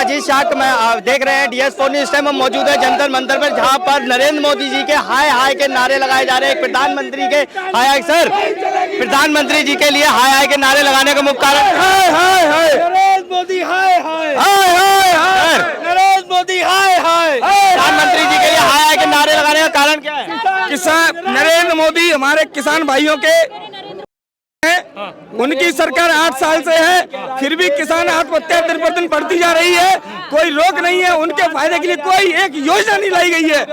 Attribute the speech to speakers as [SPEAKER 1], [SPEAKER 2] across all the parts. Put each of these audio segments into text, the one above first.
[SPEAKER 1] आशीष शाह में देख रहे हैं DS4 न्यूज़ टाइम हम मौजूद है जंतर मंतर पर, जहां पर नरेंद्र मोदी जी के हाय हाय के नारे लगाए जा रहे हैं। प्रधानमंत्री के हाय हाय सर, प्रधानमंत्री जी के लिए हाय हाय के नारे लगाने का मुख्य कारण हाय हाय हाय
[SPEAKER 2] नरेंद्र मोदी हाय हाय
[SPEAKER 1] हाय हाय हाय
[SPEAKER 2] नरेंद्र मोदी हाय हाय।
[SPEAKER 1] प्रधानमंत्री जी के लिए हाय हाय के नारे लगाने का कारण क्या है?
[SPEAKER 2] किसान नरेंद्र मोदी हमारे किसान भाइयों के उनकी सरकार 8 साल से है, फिर भी किसान आत्महत्या दिन पर दिन बढ़ती जा रही है। कोई रोक नहीं है, उनके फायदे के लिए कोई एक योजना नहीं लाई गई है।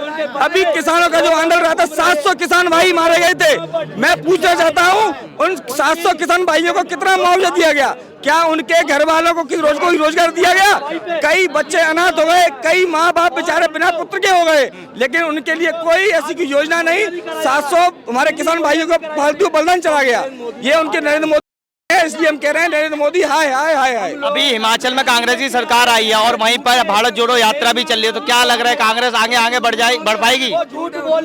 [SPEAKER 2] अभी किसानों का जो आंदोलन रहा था, 700 किसान भाई मारे गए थे। मैं पूछना चाहता हूं, उन 700 किसान भाइयों को कितना मुआवजा दिया गया? क्या उनके घर वालों को कोई रोजगार दिया गया? कई बच्चे अनाथ हो गए, कई माँ बाप बेचारे बिना पुत्र के हो गए, लेकिन उनके लिए कोई ऐसी की योजना नहीं। 700 हमारे किसान भाइयों को फालतू बलिदान चला गया। ये उनके नरेंद्र मोदी, इसलिए हम कह रहे हैं नरेंद्र मोदी हाय हाय हाय हाय।
[SPEAKER 1] अभी हिमाचल में कांग्रेस की सरकार आई है और वहीं पर भारत जोड़ो यात्रा भी चल रही है, तो क्या लग रहा है कांग्रेस आगे आगे बढ़ पाएगी?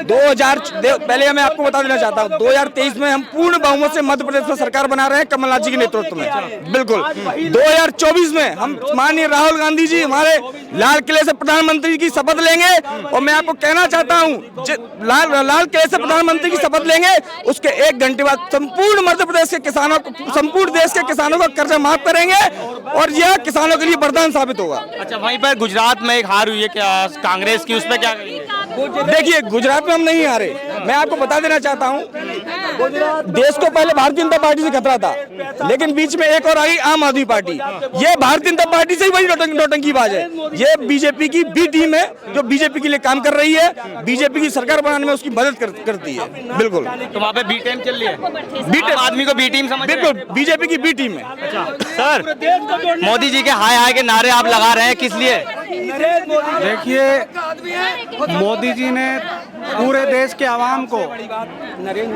[SPEAKER 2] 2000 पहले मैं आपको बता देना चाहता हूँ, 2023 में हम पूर्ण बहुमत से मध्य प्रदेश में सरकार बना रहे हैं कमलनाथ जी के नेतृत्व में। बिल्कुल 2024 में हम माननीय राहुल गांधी जी हमारे लाल किले से प्रधानमंत्री की शपथ लेंगे। और मैं आपको कहना चाहता हूँ, लाल किले से प्रधानमंत्री की शपथ लेंगे, उसके 1 घंटे बाद संपूर्ण मध्य प्रदेश के किसानों को, संपूर्ण देश के किसानों का कर्जा माफ करेंगे और यह किसानों के लिए वरदान साबित होगा।
[SPEAKER 1] अच्छा, वहीं पर गुजरात में एक हार हुई है क्या कांग्रेस की, उस पर क्या कहेंगे?
[SPEAKER 2] देखिए, गुजरात में हम नहीं हारे। मैं आपको बता देना चाहता हूँ, देश को पहले भारतीय जनता पार्टी से खतरा था, लेकिन बीच में एक और आई आम आदमी पार्टी। ये भारतीय जनता पार्टी से ही बड़ी नौटंकीबाज है। ये बीजेपी की बी टीम है जो बीजेपी के लिए काम कर रही है, बीजेपी की सरकार बनाने में उसकी मदद करती है। बिल्कुल।
[SPEAKER 1] तो वहाँ पे बी टीम चल रही है, बी टीम आदमी को बी टीम समझ?
[SPEAKER 2] बिल्कुल, बीजेपी की बी टीम है।
[SPEAKER 1] अच्छा सर, मोदी जी के हाय हाय के नारे आप लगा रहे हैं, किस लिए?
[SPEAKER 3] देखिए, मोदी जी ने पूरे देश के आवाम को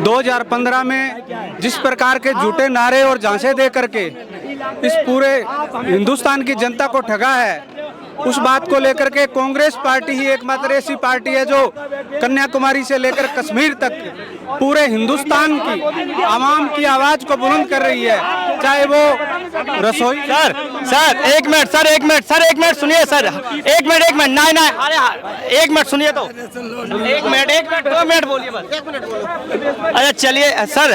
[SPEAKER 3] 2015 में जिस प्रकार के झूठे नारे और झांसे दे करके इस पूरे हिंदुस्तान की जनता को ठगा है, उस बात को लेकर के कांग्रेस पार्टी ही एकमात्र ऐसी पार्टी है जो कन्याकुमारी से लेकर कश्मीर तक पूरे हिंदुस्तान की आवाम की आवाज को बुलंद कर रही है। चाहे वो रसोई
[SPEAKER 1] सर एक मिनट सुनिए सर, एक मिनट नहीं अरे 1 मिनट सुनिए तो 1 मिनट 2 मिनट बोलिए बस 1 मिनट बोलिए। अच्छा चलिए सर,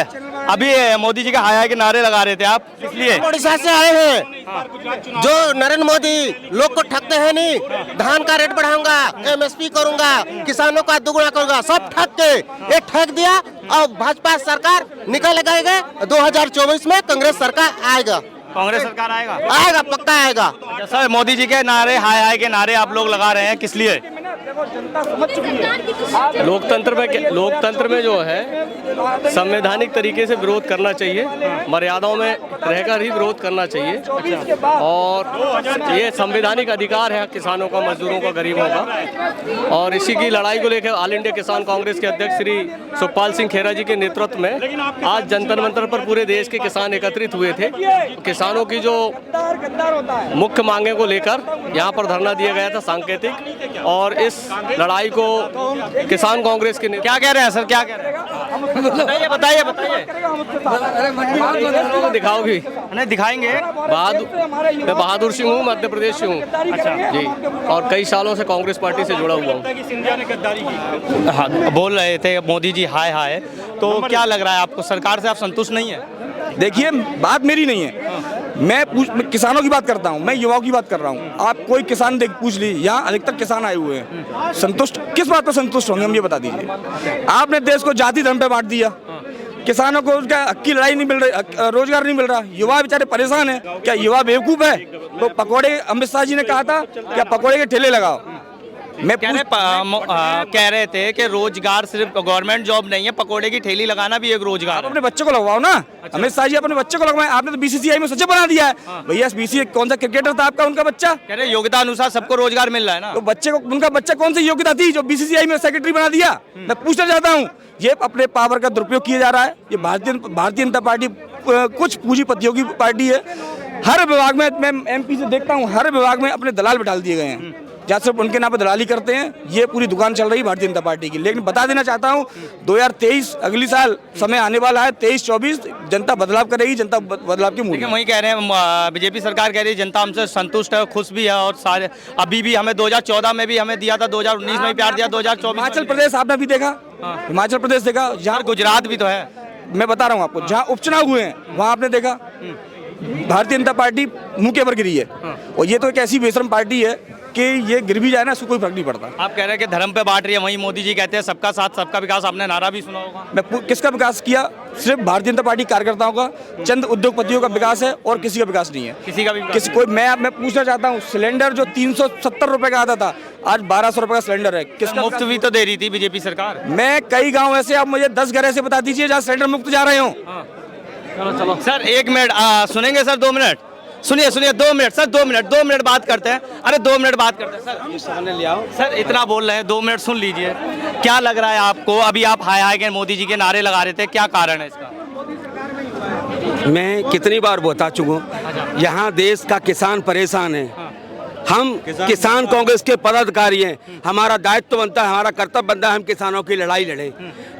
[SPEAKER 1] अभी मोदी जी के हाय हाय के नारे लगा रहे थे आप, इसलिए
[SPEAKER 4] उड़ीसा से आए हैं जो नरेंद्र मोदी लोग को ठगते हैं। नहीं, धान का रेट बढ़ाऊंगा, MSP करूंगा, किसानों का दुगुना करूंगा, सब ठग के ये ठग दिया। और भाजपा सरकार निकल गए। 2024 में कांग्रेस सरकार आएगा,
[SPEAKER 1] कांग्रेस सरकार
[SPEAKER 4] आएगा पक्का आएगा।
[SPEAKER 1] सर मोदी जी के नारे हाय हाय के नारे आप लोग लगा रहे हैं, किस लिए?
[SPEAKER 5] लोकतंत्र में जो है संवैधानिक तरीके से विरोध करना चाहिए, मर्यादाओं में रहकर ही विरोध करना चाहिए। और ये संवैधानिक अधिकार है किसानों का, मजदूरों का, गरीबों का। और इसी की लड़ाई को लेकर ऑल इंडिया किसान कांग्रेस के अध्यक्ष श्री सुखपाल सिंह खेरा जी के नेतृत्व में आज जंतर मंतर पर पूरे देश के किसान एकत्रित हुए थे। किसानों की जो मुख्य मांगे को लेकर यहाँ पर धरना दिया गया था सांकेतिक, और इस लड़ाई को किसान कांग्रेस के
[SPEAKER 1] क्या कह रहे हैं सर, क्या कह रहे हैं? बताइए
[SPEAKER 5] दिखाओगी?
[SPEAKER 1] नहीं दिखाएंगे।
[SPEAKER 5] मैं बहादुर सिंह हूँ, मध्य प्रदेश से हूँ। अच्छा जी, और कई सालों से कांग्रेस पार्टी से जुड़ा हुआ हूँ।
[SPEAKER 1] हाँ, बोल रहे थे मोदी जी हाय हाय, तो क्या लग रहा है आपको, सरकार से आप संतुष्ट नहीं है?
[SPEAKER 2] देखिए, बात मेरी नहीं है, मैं किसानों की बात करता हूं, मैं युवाओं की बात कर रहा हूं। आप कोई किसान पूछ लीजिए, यहाँ अधिकतर किसान आए हुए हैं। संतुष्ट किस बात पर संतुष्ट होंगे, हम ये बता दीजिए। आपने देश को जाति धर्म पे बांट दिया, किसानों को उसका हक की लड़ाई नहीं मिल रही, रोजगार नहीं मिल रहा, युवा बेचारे परेशान है। क्या युवा बेवकूफ है? तो पकौड़े, अमित शाह जी ने कहा था क्या पकौड़े के ठेले लगाओ।
[SPEAKER 1] मैं कह रहे थे कि रोजगार सिर्फ गवर्नमेंट जॉब नहीं है, पकोड़े की ठेली लगाना भी एक रोजगार है।
[SPEAKER 2] अपने बच्चे को लगवाओ ना। अच्छा। अमित शाह जी अपने बच्चे को लगवाए, आपने तो BCCI में सचिव बना दिया है। भैया BCCI कौन सा क्रिकेटर था आपका, उनका बच्चा?
[SPEAKER 1] कह रहे योग्यता अनुसार सबको रोजगार मिल रहा है ना।
[SPEAKER 2] तो बच्चे को, उनका बच्चा कौन सी योग्यता थी जो BCCI में सेक्रेटरी बना दिया? मैं पूछना चाहता हूँ, ये अपने पावर का दुरुपयोग किया जा रहा है। ये भारतीय जनता पार्टी कुछ पूंजीपतियों की पार्टी है। हर विभाग में, मैं MP से देखता हूँ, हर विभाग में अपने दलाल बिठा दिए गए हैं। जहाँ सिर्फ उनके नाम पर दलाली करते हैं। ये पूरी दुकान चल रही है भारतीय जनता पार्टी की। लेकिन बता देना चाहता हूँ 2023 अगली साल समय आने वाला है, 23-24 जनता बदलाव करेगी, जनता बदलाव की
[SPEAKER 1] लेकिन वही कह रहे हैं बीजेपी सरकार कह रही है जनता हमसे संतुष्ट है, खुश भी है, और सारे अभी भी हमें 2014 में भी हमें दिया था, 2019 में भी प्यार दिया, 2024
[SPEAKER 2] हिमाचल प्रदेश आपने भी देखा, हिमाचल प्रदेश देखा, जहाँ
[SPEAKER 1] गुजरात भी तो है।
[SPEAKER 2] मैं बता रहा हूँ आपको, जहाँ उपचुनाव हुए हैं वहाँ आपने देखा भारतीय जनता पार्टी मुंह के ऊपर गिरी है। और ये तो एक ऐसी बेशरम पार्टी है कि ये गिर भी जाए ना, उसको कोई फर्क नहीं पड़ता।
[SPEAKER 1] आप कह रहे हैं कि धर्म पे बांट रही है, वहीं मोदी जी कहते हैं सबका साथ सबका विकास, आपने नारा भी सुना होगा।
[SPEAKER 2] मैं किसका विकास किया? सिर्फ भारतीय जनता पार्टी कार्यकर्ताओं का, चंद उद्योगपतियों का विकास है और किसी का विकास नहीं है।
[SPEAKER 1] किसी का भी
[SPEAKER 2] किसी कोई मैं पूछना चाहता हूँ, सिलेंडर जो 370 रुपए का आता था आज 1200 रुपए का सिलेंडर है, किसका
[SPEAKER 1] मुफ्त भी तो दे रही थी बीजेपी सरकार।
[SPEAKER 2] मैं कई गाँव ऐसे, आप मुझे 10 घर ऐसे बता दीजिए जहाँ सिलेंडर मुफ्त जा रहे हो।
[SPEAKER 1] चलो सर 1 मिनट सुनेंगे सर, 2 मिनट सुनिए 2 मिनट सर, 2 मिनट बात करते हैं। अरे 2 मिनट बात करते हैं सर, सर इतना बोल रहे हैं, 2 मिनट सुन लीजिए। क्या लग रहा है आपको? अभी आप हाय हाय के मोदी जी के नारे लगा रहे थे, क्या कारण है इसका?
[SPEAKER 6] मैं कितनी बार बता चुका हूँ, यहाँ देश का किसान परेशान है। हम किसान कांग्रेस के पदाधिकारी हैं, हमारा दायित्व बनता है, हमारा कर्तव्य बनता है हम किसानों की लड़ाई लड़ें।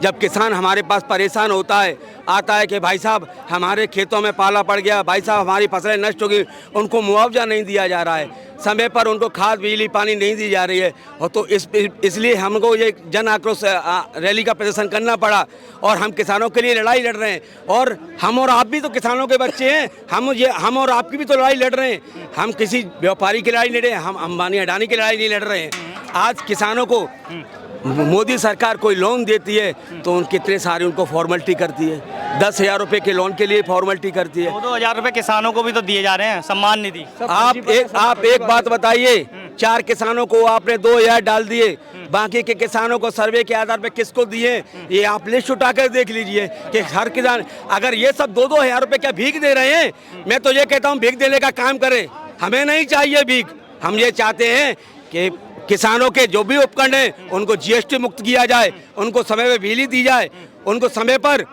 [SPEAKER 6] जब किसान हमारे पास परेशान होता है, आता है कि भाई साहब हमारे खेतों में पाला पड़ गया, भाई साहब हमारी फसलें नष्ट हो गई, उनको मुआवजा नहीं दिया जा रहा है, समय पर उनको खाद बिजली पानी नहीं दी जा रही है, और तो इसलिए हमको ये जन आक्रोश रैली का प्रदर्शन करना पड़ा और हम किसानों के लिए लड़ाई लड़ रहे हैं। और हम और आप भी तो किसानों के बच्चे हैं, हम और आपकी भी तो लड़ाई लड़ रहे हैं। हम किसी व्यापारी की लड़ाई लड़ रहे हैं, हम अंबानी अडानी की लड़ाई नहीं लड़ रहे हैं। आज किसानों को मोदी सरकार कोई लोन देती है तो कितने सारे उनको फॉर्मेलिटी करती है, 10,000 रुपए के लोन के लिए फॉर्मेलिटी करती है।
[SPEAKER 1] 2,000 रुपए किसानों को भी तो दिए जा रहे हैं, सम्मान निधि।
[SPEAKER 6] आप एक बात बताइए, 4 किसानों को आपने 2,000 डाल दिए, बाकी के किसानों को सर्वे के आधार पर किसको दिए? ये आप लिस्ट उठाकर देख लीजिए कि हर किसान, अगर ये सब 2-2 हज़ार रुपए क्या भीख दे रहे हैं? मैं तो ये कहता हूँ भीख देने का काम करें, हमें नहीं चाहिए भीख। हम ये चाहते हैं कि किसानों के जो भी उपकरण हैं उनको जीएसटी मुक्त किया जाए, उनको समय पर बिजली दी जाए, उनको समय पर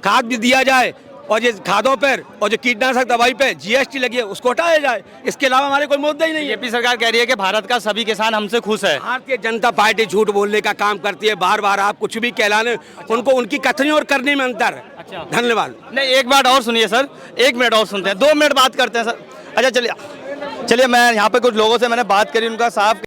[SPEAKER 6] खाद भी दिया जाए, और ये खादों पर और जो कीटनाशक दवाई पे जीएसटी लगी है उसको हटाया जाए। इसके अलावा हमारे कोई मुद्दा ही नहीं है।
[SPEAKER 1] बीजेपी सरकार कह रही है कि भारत का सभी किसान हमसे खुश है।
[SPEAKER 6] भारतीय जनता पार्टी झूठ बोलने का काम करती है, बार बार आप कुछ भी कहलाने, उनको उनकी कथनी और करने में अंतर है।
[SPEAKER 1] अच्छा,
[SPEAKER 6] धन्यवाद।
[SPEAKER 1] नहीं एक बात और सुनिए सर, 1 मिनट और सुनते हैं, 2 मिनट बात करते हैं सर। अच्छा चलिए मैं यहाँ पे कुछ लोगों से मैंने बात करी, उनका साफ